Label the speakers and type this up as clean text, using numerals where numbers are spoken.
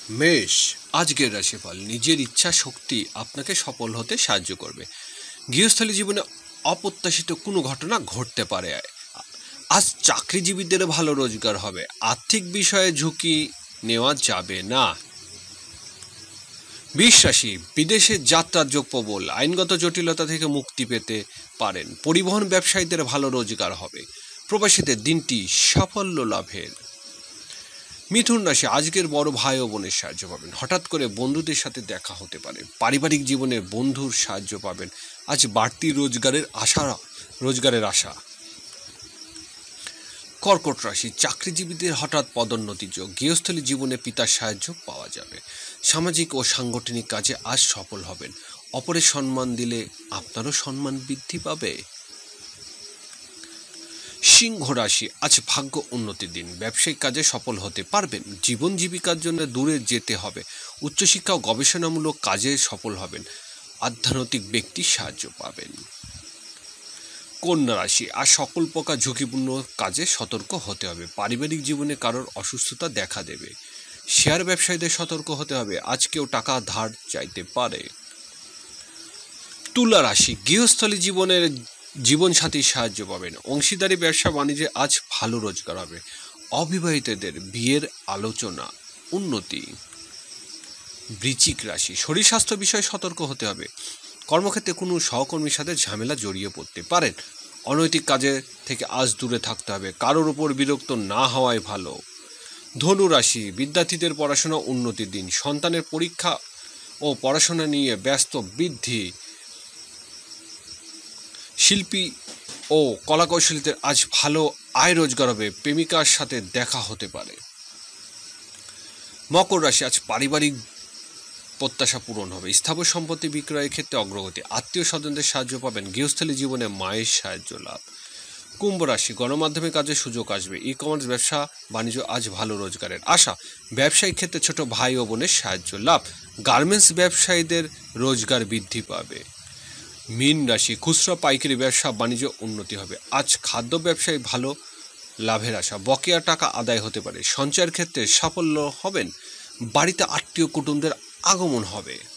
Speaker 1: মেষ, আজকের রাশিফল। নিজের ইচ্ছা শক্তি আপনাকে সফল হতে সাহায্য করবে। গৃহস্থলী জীবনে অপ্রত্যাশিত কোনো ঘটনা ঘটতে পারে। আজ চাকরিজীবীদের ভালো রোজগার হবে। আর্থিক বিষয়ে ঝুঁকি নেওয়া যাবে না। বৃষ রাশি, বিদেশে যাত্রার যোগ প্রবল। আইনগত জটিলতা থেকে মুক্তি পেতে পারেন। পরিবহন ব্যবসায়ীদের ভালো রোজগার হবে। প্রবাসীদের দিনটি সাফল্য লাভের। মিথুন রাশি, আজকের বড় ভাই ও বোনের সাহায্য পাবেন। হঠাৎ করে বন্ধুদের সাথে দেখা হতে পারে। পারিবারিক জীবনে বন্ধুর সাহায্য পাবেন। আজ বাড়তি রোজগারের আশা। কর্কট রাশি, চাকরিজীবীদের হঠাৎ পদোন্নতির যোগ। গৃহস্থলী জীবনে পিতার সাহায্য পাওয়া যাবে। সামাজিক ও সাংগঠনিক কাজে আজ সফল হবেন। অপরের সম্মান দিলে আপনারও সম্মান বৃদ্ধি পাবে। সিংহ রাশি, আজ ভাগ্য উন্নতির দিন। ব্যবসায়িক কাজে সফল হতে পারবেন। জীবন জীবিকার জন্য দূরে যেতে হবে। উচ্চশিক্ষা ও গবেষণামূলক কাজে সফল হবেন। আধ্যাত্মিক ব্যক্তির সাহায্য পাবেন। কন্যা রাশি, আজ সকল প্রকার ঝুঁকিপূর্ণ কাজে সতর্ক হতে হবে। পারিবারিক জীবনে কারোর অসুস্থতা দেখা দেবে। শেয়ার ব্যবসায়ীদের সতর্ক হতে হবে। আজ কেউ টাকা ধার চাইতে পারে। তুলা রাশি, গৃহস্থলী জীবনের জীবনসাথীর সাহায্য পাবেন। অংশীদারি ব্যবসা বাণিজ্যে আজ ভালো রোজগার হবে। অবিবাহিতদের বিয়ের আলোচনা উন্নতি। বৃশ্চিক রাশি, শরীর স্বাস্থ্য বিষয়ে সতর্ক হতে হবে। কর্মক্ষেত্রে কোনো সহকর্মীর সাথে ঝামেলা জড়িয়ে পড়তে পারেন। অনৈতিক কাজে থেকে আজ দূরে থাকতে হবে। কারোর উপর বিরক্ত না হওয়াই ভালো। ধনু রাশি, বিদ্যার্থীদের পড়াশোনা উন্নতির দিন। সন্তানের পরীক্ষা ও পড়াশোনা নিয়ে ব্যস্ত বৃদ্ধি। শিল্পী ও কলাকৌশলীদের আজ ভালো আয় রোজগার হবে। প্রেমিকার সাথে দেখা হতে পারে। মকর রাশি, আজ পারিবারিক প্রত্যাশা পূরণ হবে। স্থাবর সম্পত্তি বিক্রয়ের ক্ষেত্রে অগ্রগতি। আত্মীয় স্বজনদের সাহায্য পাবেন। গৃহস্থলী জীবনে মায়ের সাহায্য লাভ। কুম্ভ রাশি, গণমাধ্যমে কাজের সুযোগ আসবে। ই কমার্স ব্যবসা বাণিজ্য আজ ভালো রোজগারের আশা। ব্যবসায়িক ক্ষেত্রে ছোট ভাই ও বোনের সাহায্য লাভ। গার্মেন্টস ব্যবসায়ীদের রোজগার বৃদ্ধি পাবে। মীন রাশি, খুচরা পাইকারি ব্যবসা বাণিজ্য উন্নতি হবে। আজ খাদ্য ব্যবসায় ভালো লাভের আশা। বকেয়া টাকা আদায় হতে পারে। সঞ্চয়ের ক্ষেত্রে সাফল্য হবেন। বাড়িতে আত্মীয় কুটুমদের আগমন হবে।